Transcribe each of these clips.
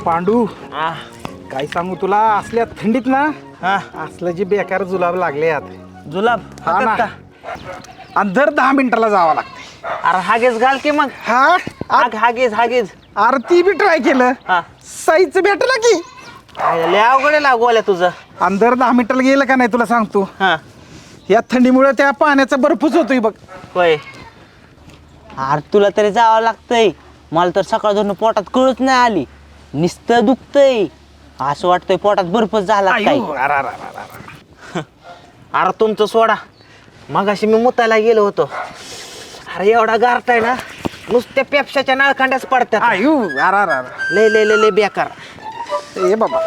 पांडू काय सांगू तुला असल्या थंडीत ना असलं जे बेकार जुलाब लागले जुलाब हा ना आणि दर 10 मिनिटाला जावं लागतं. अरे हागेच घाल की मग. हागेच अरे ती बी ट्राय केलं साईच भेटलं की लय अवघड आहे लागवल्या तुझं. आणि दर 10 मिनिटाला गेलं का नाही तुला सांगतो या थंडीमुळे त्या पाण्याचा बर्फच होतोय बघ. होय अरे तुला तरी जावं लागतंय. मला तर सकाळ धरून पोटात कळत नाही आली. नुसतं दुखतंय असं वाटतंय पोटात बर्फच झाला काय. अरे तुमचं सोडा मगाशी मी मुतायला गेलो होतो. अरे एवढा गारताय ना नुसत्या पेप्शाच्या नळकांड्याच पडतात. लय लय लय लय बेकार. ए बाबा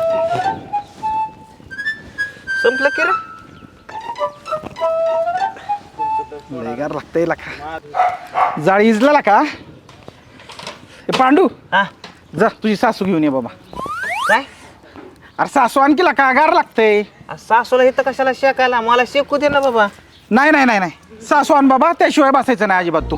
संपलं की रे. लय गार लागतंय का जाळी इजला का. पांडू जा तुझी सासू घेऊन ये बाबा. काय अरे सासू आणखी का गार लागतंय. सासूला इथं कशाला शेकायला मला शेकू दे ना बाबा. नाही नाही नाही नाही सासू आण बाबा त्याशिवाय बसायचं नाही अजिबात तू.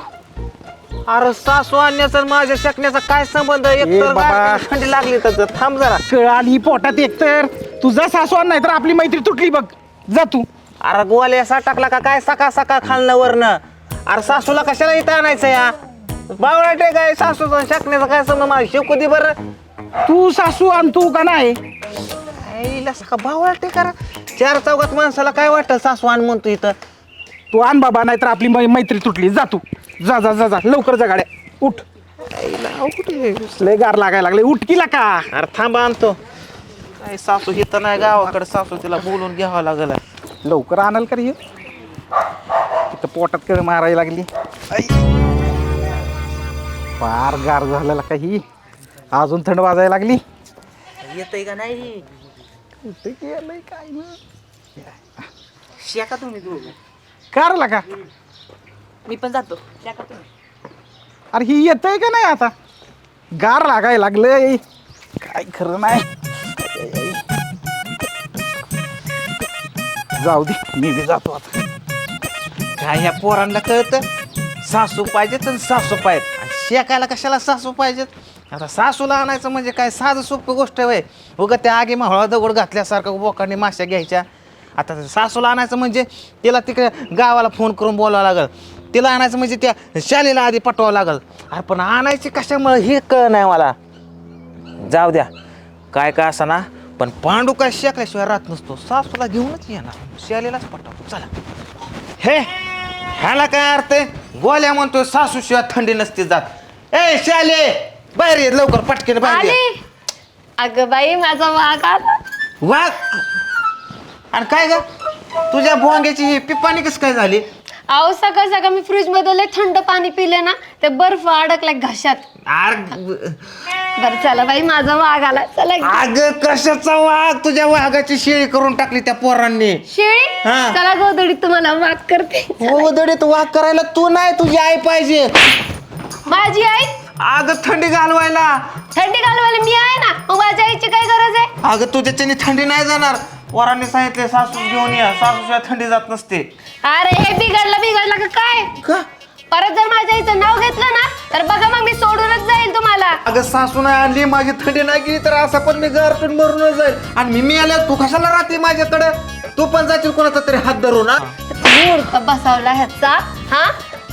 अरे सासू आणण्याचा माझ्या शेकण्याचा काय संबंध. एकतर बाबा. थंडी लागली तर थांब जरा. कळ आली पोटात एकतर तुझा सासू आण नाही तर आपली मैत्री तुटली बघ. जा तू. अरे गोवाले असा टाकला का काय सकाळ सकाळ खालनं वरनं. अरे सासूला कशाला इथं आणायचं या बावळाटे काय सासूचा शेकण्याचा काय संबंध मला शेकू दे बरं. तू सासू आण तू का नाही. सका बावळाटे करा 4 चौघात माणसाला काय वाटतं सासू आण म्हणतो इथं. तू आण बाबा नाही तर आपली मैत्री तुटली. जा तू जा जा जा जा लवकर जा गाड्या उठ. लय गार लागायला लागले उठ की का. अरे थांबा आणतो. काय सासू इथं नाही गावाकडे सासू तिला बोलून घ्यावं लागल. लवकर आणाल का रे तिथं पोटात कळ मारायला लागली. फार गार झालेला काही अजून थंड वाजायला लागली. येतय का नाही कुठे गेलंय काय ना शेका तुम्ही दोघं. कारला का. मी पण जातो शेका तुम्ही. अरे ही येतय का नाही आता गार लागायला लागलंय काय खरं नाही. जाऊ दे मी बी जातो आता. काय ह्या पोरांना कळतं सासू पाहिजेत आणि सासू पाहिजेत. आणि शेकायला कशाला सासू पाहिजेत. आता सासूला आणायचं म्हणजे काय साधं सोपी गोष्ट आहे. उगा त्या आगी माहळा दगड घातल्यासारखं बोकांनी माश्या घ्यायच्या. आता सासूला आणायचं म्हणजे तिला तिकडे गावाला फोन करून बोलावं लागल. तिला आणायचं म्हणजे त्या शालेला आधी पटवावं लागल. अरे पण आणायची कशामुळे हे कळ नाही मला. जाऊ द्या काय काय असं ना पण पांडू काय शेकल्याशिवाय राहत नसतो. सासूला घेऊनच येणार शालेलाच पटवतो चला. हे ह्याला काय अर्थ आहे. गोल्या म्हणतोय सासू शिवाय थंडी नसते जात. ए शाले बाहेर ये लवकर पटकेन बाहेर ये. अगं बाई माझा वाघ आला. वाघ. आणि काय ग तुझ्या भोंग्याची पिपाणी कस काय झाली. अहो सकाळ सकाळ मी फ्रीज मध्ये थंड पाणी पिले ना ते बर्फ अडकलाय घशात. बरं चला बाई माझा वाघ आला चला. अग कशाचा वाघ तुझ्या वाघाची शेळी करून टाकली त्या पोरांनी. शेळी चला गोदडीत तुम्हाला वाघ करते. गोदडीत वाघ करायला तू नाही तुझी आई पाहिजे. माझी आई. अगं थंडी घालवायला. थंडी घालवायला मी आहे ना मग माझ्या आईची काय गरज आहे. अगं तुझ्याच्याने थंडी नाही जाणार. पोरांनी सांगितले सासू घेऊन या सासूशिवाय थंडी जात नसते. अरे हे बिघडलं का काय. परत जर माझ्या आईचं नाव घेतलं ना तर बघा मग मी सोडूनच जाईल तुम्हाला. अगं सासू नाही आणली माझी थंडी नाही गेली तर असं पण मी गारपीट मरूनच जाईल. आणि मी आल्या तू कशाला राहते माझ्याकडे. तू पण जाशील कोणाचा तरी हात धरून. मूर्ख बसवला ह्याचा. हा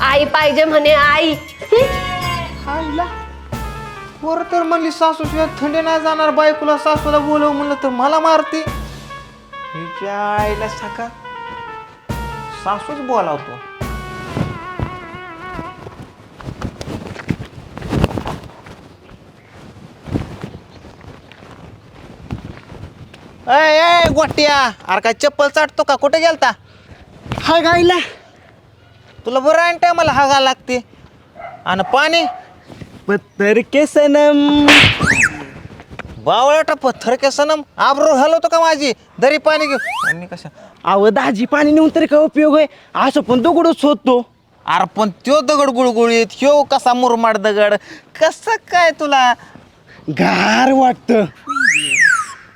आई पाहिजे म्हणे आई. पोर तर म्हणली सासू शिवाय थंडी नाही जाणार. बायकोला सासूला बोलव म्हणलं तर मला मारते. हिच्या आईला सका सासूच बोलावतो. ए गोट्या अरे काय चप्पल चाटतो का कुठे गेलता. हाय गायला तुला बरं आहे टायमाला हागा लागते. आणि पाणी पत्थर के सनम बावळाटा पत्थर के सनम आबरू हलवतो का माझी. दरी पाणी घेऊ आणि कशा अव दाजी पाणी नेऊन तरी काय उपयोग आहे. असं पण दगडच होतो. अरे पण त्यो दगड गुळगुळीत ह्यो कसा मुरमाड दगड कसं काय तुला गार वाटत.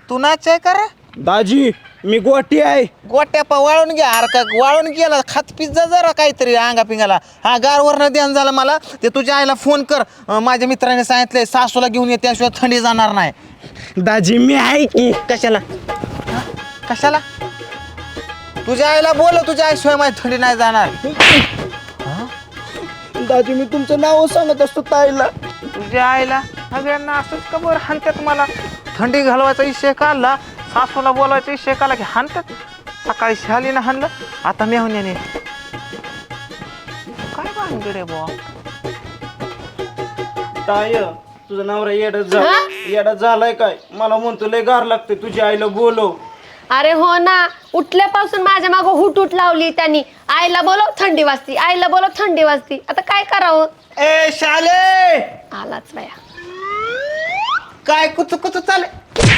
तू नाच आहे का रे दाजी मी गोटी आहे. गोट्यापा वाळून घ्या अरे का वाळून गेला खात पिझ्झा जरा काहीतरी अंगा पिंगाला हा गारवरनं ध्यान झालं मला ते तुझ्या आईला फोन कर माझ्या मित्राने सांगितलंय सासूला घेऊन ये त्याशिवाय थंडी जाणार नाही. दाजी मी आहे की. कशाला कशाला तुझ्या आईला बोल तुझ्या आईशिवाय माझी थंडी नाही जाणार. दाजी मी तुमचं नाव सांगत असतो ताईला. तुझ्या आईला सगळ्यांना असंच का बरं हाणतात मला थंडी घालवायचा विषय काढला सासूला बोलायचा विषय काढला की हाणतात. सकाळी शालीनं हाणलं आता मेहुण्याने काय भानगड बुवा. ताय तुझं नवरा येडा झालाय काय. मला म्हणतो लय गार लागते तुझ्या आईला बोलव. अरे हो ना, उठल्यापासून माझ्या मागं हुट लावली त्यांनी. आईला बोलव थंडी वाजती, आईला बोलव थंडी वाजती. आता काय करावं. ए शाले आलाच बाया. काय कुचू कुचू चालले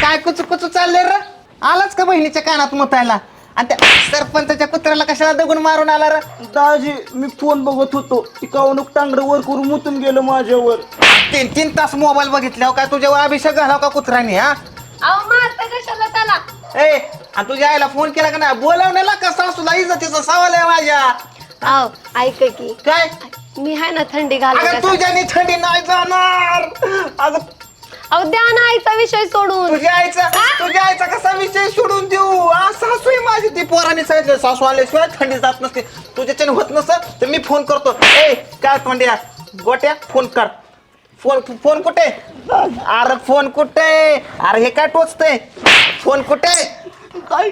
काय कुचू कुचू चालले र आलाच का बहिणीच्या कानात मुतायला आणि त्या सरपंचाच्या कुत्र्याला कशाला दगून मारून आला र. दाजी मी फोन बघत होतो ती कावणूक टांगडं वर करून मुतून गेलं माझ्यावर. 3 तास मोबाईल बघितल्यावर काय तुझ्यावर अभिषेक घालाव का कुत्र्याने हा. अहो मारता कशाला त्याला. ए आणि तुझ्या आईला फोन केला का नाही बोलावण्याला का सासूला इज्जतीचा सवाल आहे माझ्या. अहो ऐक की काय मी आहे ना थंडी अगं घालत. तुझ्याने थंडी नाही जाणार. अगं अहो द्या ना आईचा विषय सोडून. तुझ्या आईचा कसा विषय सोडून देऊ सासू आहे माझी. ती पोराने सांगितलं सासू आल्याशिवाय थंडी जात नसते तुझ्याच्याने होत नसतं तर मी फोन करतो. ए काय तोंड्या गोट्या फोन कर. फोन कुठे अरे फोन कुठे अरे हे काय टोचतंय फोन कुठे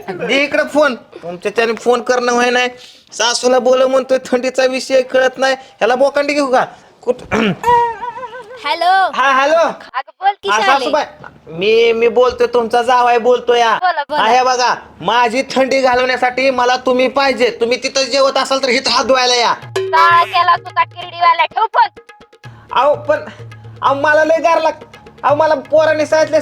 दे इकडे फोन. तुमच्याच्याने फोन करणं व्हाय नाही सासूला बोल म्हणतोय थंडीचा विषय कळत नाही ह्याला बोकांडी घेऊ का कुठं. हॅलो. हा हॅलो बोल की हा शाले. सासूबाई मी बोलतोय तुमचा जावाय बोलतोय बोला, बोला. आहे बघा माझी थंडी घालवण्यासाठी मला तुम्ही पाहिजे. तुम्ही तिथं जेवत असाल तर हिथं हात धुवायला या. काळा केला तुझा किरडीवाला ठेव पण. अहो पण अहो मला लय गार लागत. अहो मला पोराने सांगितले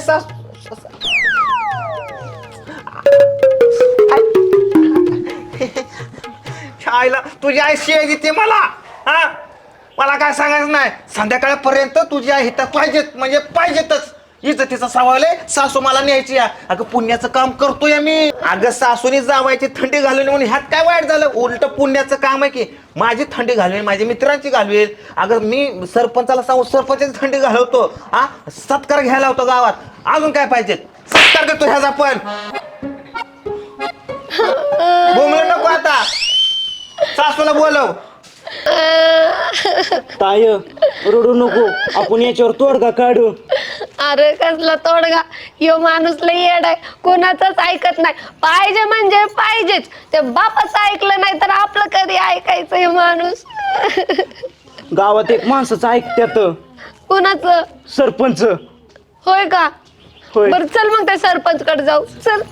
आईला तुझी आई शिवाय देते मला. हा मला काय सांगायचं नाही संध्याकाळपर्यंत तुझी आई हिथं पाहिजेत म्हणजे पाहिजेतच. इज्जतीचा सवाल आहे सासू मला न्यायची. अगं पुण्याचं काम करतोय मी. अगं सासूनी जावायची थंडी घालवली म्हणून ह्यात काय वाईट झालं. उलट पुण्याचं काम आहे की माझी थंडी घालवेल माझ्या मित्रांची घालवेल. अगं मी सरपंचाला सांगू सरपंचाची थंडी घालवतो. हा सत्कार घ्यायला होतो गावात. अजून काय पाहिजे सत्कार देतो ह्याचा पण. बोंबलू नको आता सासूला बोलव. ताय रडू नको आपण याच्यावर तोडगा काढू. अरे कसला तोडगा. यो माणूस लय येड आहे, कोणाचंच ऐकत नाही. पाहिजे म्हणजे पाहिजेच. ते बापाचं ऐकलं नाही तर आपलं कधी ऐकायचं हे माणूस. गावात एक माणसाचं ऐकत्यात कोणाचं. सरपंच. होय का. होय. बर चल मग त्या सरपंच कडे जाऊ. चल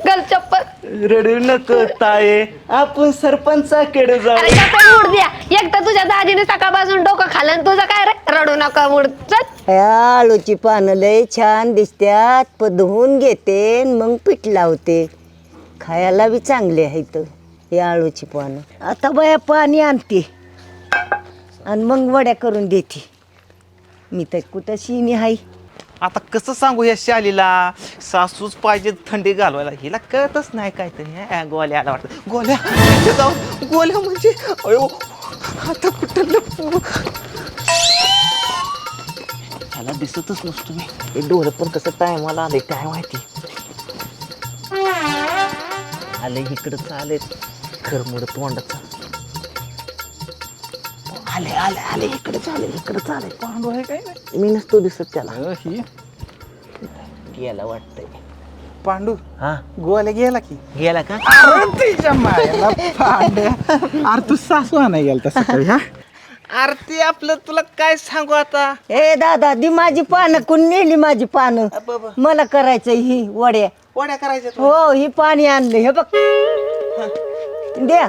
गल चप्पल. रडू नको ताये आपण सरपंचाकडे जाऊ. अरे कसं मूड द्या. एकटा तुझ्या दाजीने सकाळपासून डोकं खाल्लं आणि तुझं काय रे रडू नका मूड. चल. आळूची पानं लय छान दिसत्यात. धुवून घेते मग पीठ लावते. खायला बी चांगले आहेत हे आळूची पानं. आता बाया पाणी आणते आणि मग वड्या करून देते. मी तर कुठं शिनी हाय. आता कसं सांगू या शालीला सासूच पाहिजे थंडी घालवायला. हिला कळतच नाही काहीतरी. गोल्या आला वाटतं गोल्या इथे जाऊन गोल्या म्हणजे अयो आता कुठं लपू. ह्याला दिसतच नसतो मी. हे डोळं पण कसं टायमाला आले काय माहिती. आले इकडं चालेल खरमुड तोंडाचा. आले आले आले इकडे चालेल पांडू आहे काय नाही. मी नसतो दिसत त्याला. गेला वाटतंय पांडू हा गोवाला गेला की. गेला का. अरे तिच्या मायला पांड्या. अरे तू सासू नाही गेला सकाळी. हा आरती आपलं तुला काय सांगू आता. ए दादा दी माझी पानं कोण नेली माझी पानं. बाबा. मला करायचं ही वड्या. वड्या करायच्या तुला? हो ही पाणी आणलं हे बघ. द्या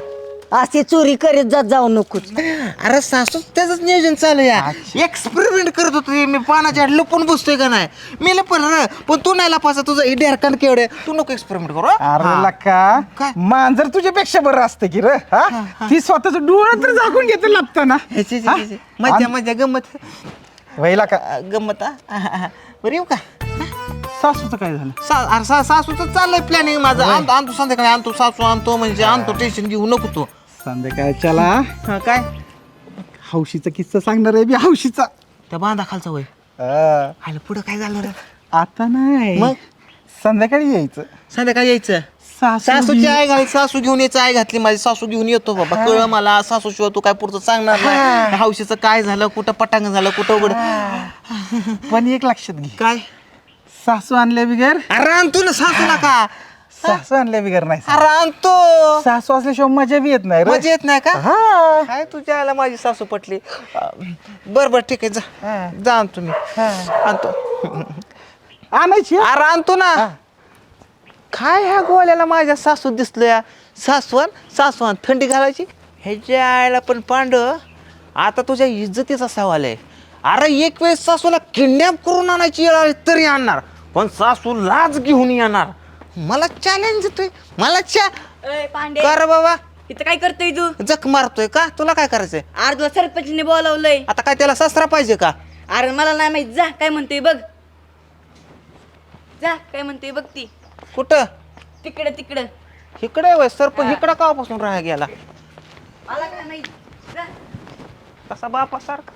असे चोरी करीत जाऊ नकोच. अरे सासू त्याच नियोजन चालू या. एक्सपेरिमेंट करत होतो मी पानाच्या लपून बसतोय का नाही. मी लपन र पण तू नाही लपायचा. तुझं डेरकन केवढे तू नको एक्सपेरिमेंट करू. अरे लका काय? मांजर तुझ्यापेक्षा बरं असतं की रे. हा ती स्वतःच डोळं तर झाकून घेते लपताना. मजा मजा गंमत वहिला का गंमत बरं येऊ का. सासूचं काय झालं? सासूचं चाललंय प्लॅनिंग माझं. आणतो संध्याकाळी, आणतो सासू आणतो म्हणजे आणतो, टेन्शन घेऊ नको तू. संध्याकाळच्याला हा, काय हौशीचा किस्सा सांगणार आहे मी, हौशीचा. त्या बांधा खालचा वय आलं पुढं काय झालं रे? आता नाही, मग? संध्याकाळी यायचं. संध्याकाळी यायचं. सासू सासूची आई घाली, सासू घेऊन यायचं, आई घातली माझी, सासू घेऊन येतो बाबा. कळ मला, सासू शिवाय तू काय पुढचं सांगणार नाही. हौशीचं काय झालं, कुठं पटांग झालं, कुठं उघड. पण एक लक्षात घे, काय सासू आणल्या बिगर, अरे आणतो ना सासूला का, सासू आणल्या बिगर नाही. अरे आणतो. सासू असल्याशिवाय मजा बी येत नाही रे. मजा येत नाही का? हा. काय तुझ्या आला माझी सासू पटली. बर बर ठीक आहे, जा आणतो मी, आणतो. आणायची अरे आणतो ना. काय ह्या गोल्याला माझ्या सासू दिसलोया. सासवान थंडी घालायची ह्याच्या आयला पण पांड. आता तुझ्या इज्जतीचा सवाल आहे. अरे एक वेळेस सासूला किडनॅप करून आणायची वेळ आली तरी आणणार, पण सासू लाच घेऊन येणार. मला चॅलेंज देतोय, मला पांडे कर बाबा. इथं काय करतोय तू? जख मारतोय का? तुला काय करायचंय? अरे तुला सरपंचने बोलावलंय. आता काय त्याला सासरा पाहिजे का? अरे मला नाही माहित, जा काय म्हणतोय बघ. जा काय म्हणतोय बघ. ती कुठं? तिकडं इकडे वय सरपंच इकडं कापासून राहा गेला मला काय माहित, जा. कसा बापासारखा.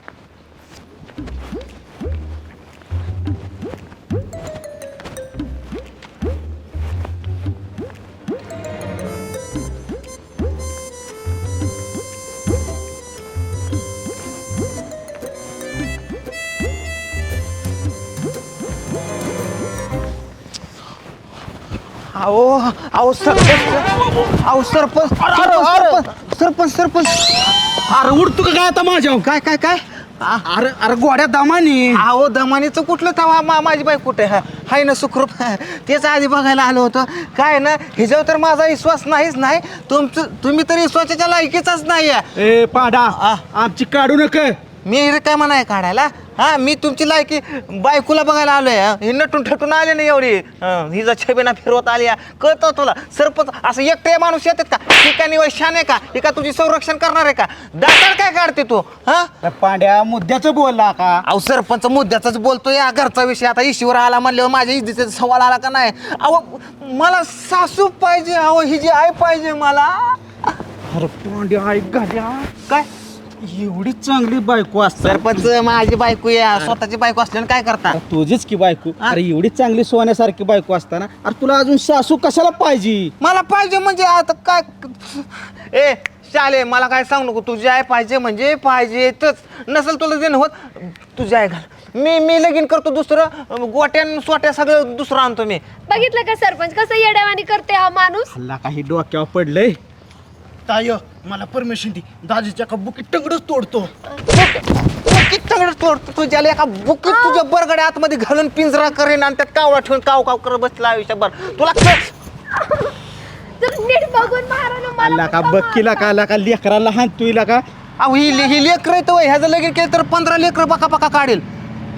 अहो सरपंच. अरे उडतो का काय आता माझ्या? काय काय काय? अरे अरे गोड्या दमानी. अहो दमानीचं कुठलं तवा माझी बाई कुठे हाय ना सुखरूप. तेच आधी बघायला आलो होतो. काय ना हिच्यावर तर माझा विश्वास नाहीच नाही. तुम्ही तरी विश्वासाच्या लायकीचाच नाही. ए पाडा, आमची काढू नका. मी काय म्हणाय काढायला? हा, मी तुमची लायकी बायकोला बघायला आलोय. ही नटून ठटून आले ना एवढी, हिचा छबिना फिरवत आली. कळतं तुला? सरपंच असं एकटे माणूस येतात का? ही का निवड शान आहे का? ही का तुझी संरक्षण करणार आहे का? दातार काय काढते तू? हा पांड्या मुद्द्याचं बोलला का? अहो सरपंच मुद्द्याचाच बोलतोय. या घरचा विषय आता इशीवर आला म्हणल्यावर माझ्या इज्जतीचा सवाल आला का नाही? अहो मला सासू पाहिजे, अहो ही जी आई पाहिजे मला. अरे पांड्या ऐक घाल्या, काय एवढी चांगली बायको असतात. सरपंच माझी बायको या स्वतःची बायको असल्याने काय करता? तुझीच की बायको. अरे एवढी चांगली सोन्यासारखी बायको असताना अरे तुला अजून सासू कशाला पाहिजे? मला पाहिजे म्हणजे आता काय? ए शाले, मला काय सांगू नको. तुझी आई पाहिजे म्हणजे पाहिजेच. नसेल तुला देणं होत, तुझी आई घाल. मी लगीन करतो दुसरं, गोट्यान सोट्या सगळं दुसरं आणतो मी. बघितलं का सरपंच कसं येड्यावानी करते हा माणूस? हल्ला काही डोक्यावर पडलंय. ताय मला परमिशन दे, दाजीच्या का बुकी टंगडच तोडतो. तुझ्याला एका बुकीत तुझ्या बरगड्या आतमध्ये घालून पिंजरा करेन आणि त्यात कावळा ठेवून काव काव करत बसला आयुष्यभर. तुला नीट बघून मारा ना मला. हल्ला का बक्कीला का आला का लेकराला हाणतोय का? अहो ही लेकर येतो ह्याचं लगीन केलं तर 15 लेकर बका बका काढेल.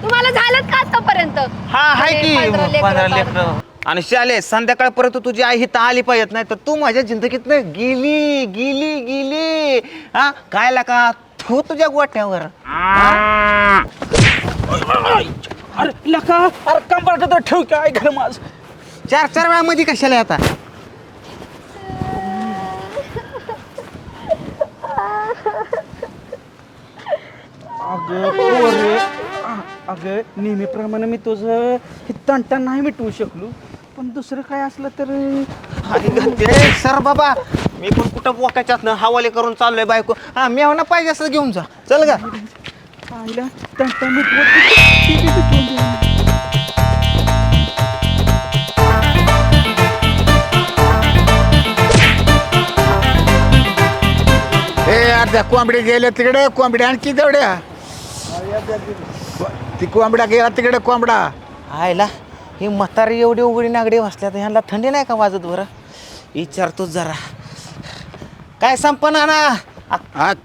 तुम्हाला झालं का आतापर्यंत? हा हाय की 15 लेकरं लेकर. आणि शाले संध्याकाळपर्यंत तुझी आई हिथं आली पाहिजेत, नाही तर तू माझ्या जिंदगीत गेली गेली गेली. हा काय लाका तू तुझ्या गोट्यावर. अरे लका, अरे कंबरटा तर ठेव काय घर माझ. 4 वेळामध्ये कशाला आता? अगं पोरे, अगं नेहमीप्रमाणे मी तुझं हे तणतण नाही मिटवू शकलो, पण दुसरं काय असलं तर सर बाबा मी पण कुठं बोकाच्यात हवाले करून चाललोय बायको. हा मेवना पाहिजे असं घेऊन जा. चल का आईला तणतण मिटवत. अर्ध्या कोंबड्या गेल्या तिकडे, कोंबड्या आणखी तेवढ्या. ती कोंबडा गेला तिकडे कोंबडा. आयला ही म्हातारी एवढी उघडी नागडी वाचल्या तर ह्यांना थंडी नाही का वाजत? बरं विचारतोच जरा. काय संपना ना?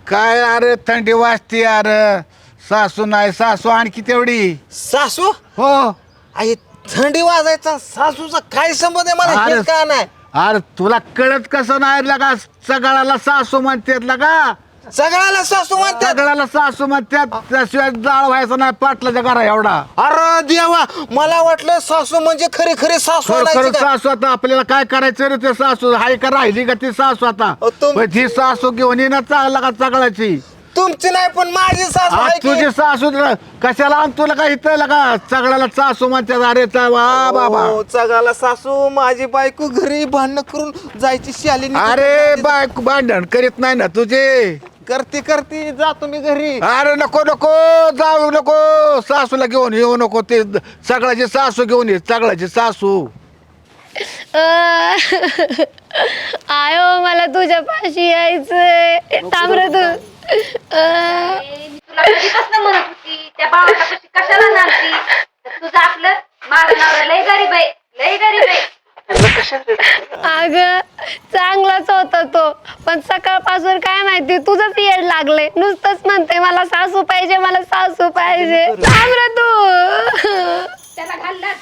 काय अरे थंडी वाजते अरे. सासू नाही, सासू आणखी तेवढी. सासू? हो. आई थंडी वाजायचा सासूचा काय संबंध आहे मला अरे. हेच का नाही? अरे तुला कळत कसं नाही लगा? सगळ्याला सासू म्हणतात लगा. सगळ्याला सासू म्हणतात. सगळ्याला सासू म्हणतात त्याशिवाय जाळ व्हायचा नाही पाटलाच्या घरा एवढा. अरे देवा, मला वाटलं सासू म्हणजे खरी खरी सासू खरं आणायची खरं का? सासू आता आपल्याला काय करायचं रे ते सासू हाय का राहिली का ती सासू आता अहो, तुम- पण ती सासू घेऊन येणार चांगला का सगळ्याची. तुमची नाही पण माझी सासू आज आहे की? तुझी सासू कशाला आण तुला काय इथं का सगळ्याला सासू म्हणतात अरे वा बाबा. हो, सगळ्याला सासू. माझी बायको घरी भांडण करून जायची शालीनी. अरे बायको भांडण करीत नाही ना तुझे. करते करते जातो मी घरी. अरे नको नको जाऊ नको सासूला घेऊन येऊ नको ते सगळ्याची सासू घेऊन ये सगळ्याची सासू. आयो मला तुझ्या पाशी यायचंय. थांब रे तू. तुला कधीपासून म्हणत होती त्या भावाला कशी कशाला नांदती. तुझं आपलं माझं नवरा लय गरीब आहे, लय गरीब आहे. अग चांगलाच होता तो, पण सकाळपासून काय माहिती तुझंच येड लागले. नुसतंच म्हणते मला सासू पाहिजे, मला सासू पाहिजे. थांब रे तू. त्याला घालणार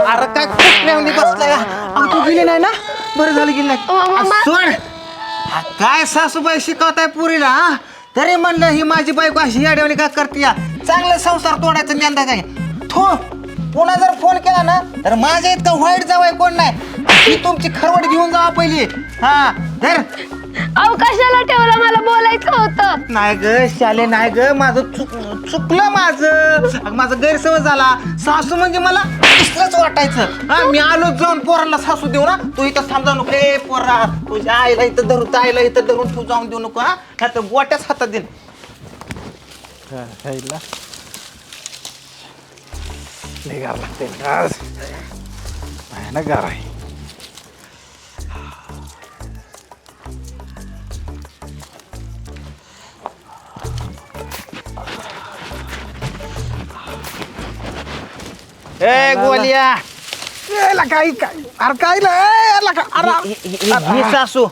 अरे काय कुठल्याहून बसलाय? अगं तू गेली नाही ना? बरं झालं गेली नाही. मम्मा. सोड. हा, काय सासूबाई शिकवताय पुरीला हा? तरी म्हणलं ही माझी बायको अशी याड्यावानी का करते या? चांगलं संसार तोडायचं ज्ञान काय थो. पुन्हा जर फोन केला ना तर माझ्या इतकं वाईट जावाय कोण नाही. ही तुमची खरवड घेऊन जावा पहिली. हा धर. अहो कशाला ठेवलं, मला बोलायचं होतं. नाही ग शाले, नाही ग, माझं चुकलं माझं. माझं गैरसमज झाला. सासू म्हणजे मला इसलंच वाटायचं. हा मी आलो जाऊन पोराला सासू देऊ ना. तू इथं थांब जाऊ नको. ए पोरा, तुझ्या आईला इथं धरून, आईला इथं धरून तू जाऊन देऊ नको. हा नाही तर गोट्याच हातात देईन. गार लागते ना गार आहे. ए गोलिया, काय काय अरे काय अरे ही सासू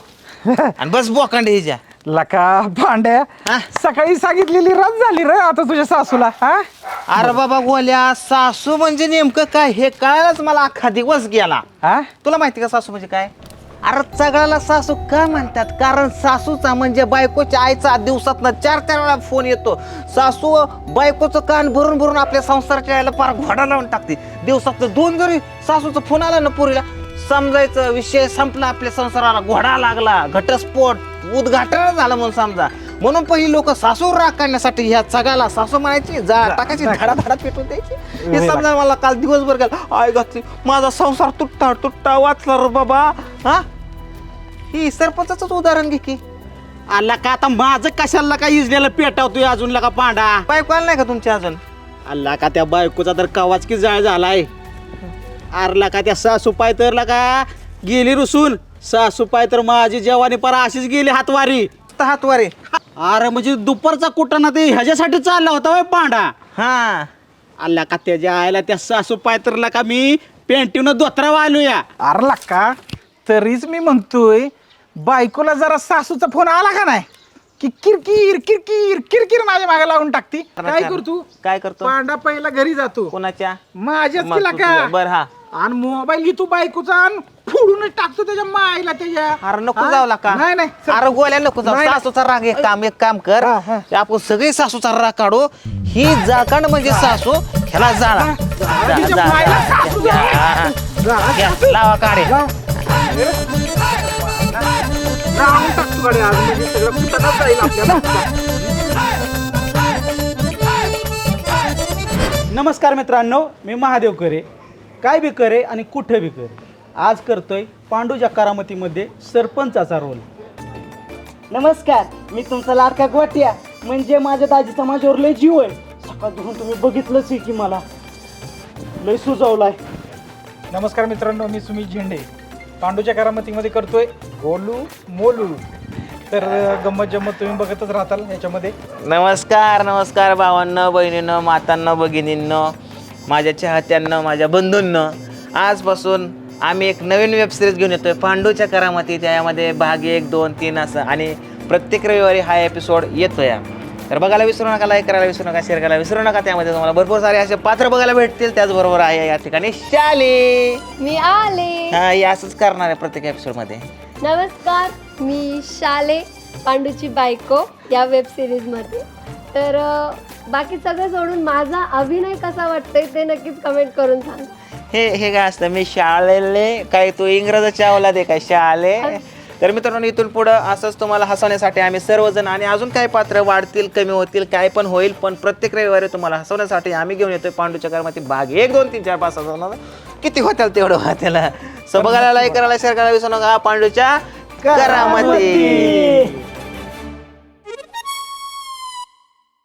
आणि बस बोकांडे हिच्या. लका भांड्या हा? सकाळी सांगितलेली रस झाली रे आता तुझ्या सासूला. हा अरे बाबा गोल्या, सासू म्हणजे नेमकं काय हे कळायलाच मला अख्खा दिवस गेला. हा तुला माहिती का सासू म्हणजे काय? अरे सगळ्याला सासू का म्हणतात? कारण सासूचा म्हणजे बायकोच्या आईचा दिवसातनं 4-4 वेळा फोन येतो. सासू बायकोचं कान भरून भरून आपल्या संसाराच्या आईला फार घोडा लावून टाकते. दिवसातनं 2 जरी सासूचा फोन आला ना पुरीला, समजायचं विषय संपला. आपल्या संसाराला घोडा लागला, घटस्फोट उद्घाटन झालं म्हणून समजा. म्हणून पहिली लोक सासू राग काढण्यासाठी ह्या सगळ्याला सासू म्हणायची, जा टाकायची, धडा धडा पेटून द्यायची. हे समजा मला काल दिवसभर गेला, आय घातली, माझा संसार तुटता तुटता वाचला रे बाबा. हा ही सरपंचाच उदाहरण घे की. आला का आता माझं कशाला काय इजण्याला पेटावतोय अजून का पांडा. बायको आला नाही का तुमच्या अजून? आला का त्या बायकोचा तर कवाच की जाळ झालाय. आरला का त्या सासूपाय तर का गेली रुसून. सासूपाय तर माझी जवानी परा अशीच गेली हातवारी. हातवारे. अरे म्हणजे दुपारचा कुटाणा ते ह्याच्यासाठी चालला होता वय पांडा. हा आला का त्याच्या आईला त्या सासूपाय तर का मी पेंटीनं धोत्रावा आलोया. अरला का तरीच मी म्हणतोय बायकोला जरा सासूचा फोन आला का नाही की किरकिर किरकिर किरकिर माझ्या मागे लावून टाकती. काय करतो काय करतो? पांडा पहिला घरी जातो कोणाच्या? माझ्याच मग केला तू का तुझ्या- बरं हा. आणि मोबाईल घेतो बायकोचा आणि फोडूनच टाकतो त्याच्या मायला त्याच्या. अरे नको हा? जाऊ का? नाही नाही चल. अरे गोल्या नको जाऊ. नाही, नाही. सासूचा राग एक काम कर. हा, हा. ते आपण सगळे सासूचा राग काढू. ही जाकण म्हणजे सासू, ह्याला जाळा. तिच्या मायला सासू जाळा. लावा काढे. राहून टाकतो गाडी आज, म्हणजे सगळं कुटाणाच जाईल आपल्याला. नमस्कार मित्रांनो, मी महादेव करे. काय बी करे आणि कुठे बी करे. आज करतोय पांडूच्या करामतीमध्ये सरपंचाचा रोल. नमस्कार, मी तुमचा लाडका गोट्या, म्हणजे माझ्या दाजीचा माझ्यावर लय जीव आहे. सकाळ धरून तुम्ही बघितलंच आहे की मला लय सुचवलाय. नमस्कार मित्रांनो, मी सुमित झेंडे. पांडूच्या करामतीमध्ये करतोय गोलू मोलू. तर गंमत जम्मत तुम्ही बघतच राहताल याच्यामध्ये. नमस्कार नमस्कार भावांनो, बहिणींनो, मातांनो, भगिनींनो, माझ्या चाहत्यांनो, माझ्या बंधूंनो. आजपासून आम्ही एक नवीन वेबसिरीज घेऊन येतोय, पांडूच्या करामती. त्यामध्ये भाग 1, 2, 3 असं, आणि प्रत्येक रविवारी हा एपिसोड येतोय. तर बघायला विसरू नका, लाईक करायला विसरू नका, शेअर करायला विसरू नका. त्यामध्ये तुम्हाला भरपूर सारे असे पात्र बघायला भेटतील. त्याचबरोबर आहे या ठिकाणी शाली. मी आले. हा, हे असंच करणार आहे प्रत्येक एपिसोडमध्ये. नमस्कार, मी शाले, पांडूची बायको या वेब सिरीजमध्ये. तर बाकी सगळं सोडून माझा अभिनय कसा वाटतोय ते नक्कीच कमेंट करून सांग. हे काय असतं, मी शाळेले काय तू इंग्रजाच्या अवलाद आहे काय शाळे. तर मित्रांनो, इथून पुढं असंच तुम्हाला हसवण्यासाठी आम्ही सर्वजण आणि अजून काही पात्र वाढतील कमी होतील काय पण होईल, पण प्रत्येक रविवारी तुम्हाला हसवण्यासाठी आम्ही घेऊन येतोय पांडूच्या घरामध्ये भाग 1 2 3 4 5 6 किती होतील तेवढं होतील. सो बघायला, लाईक करायला, शेअर करायला विसरू नका पांडूच्या घरामध्ये.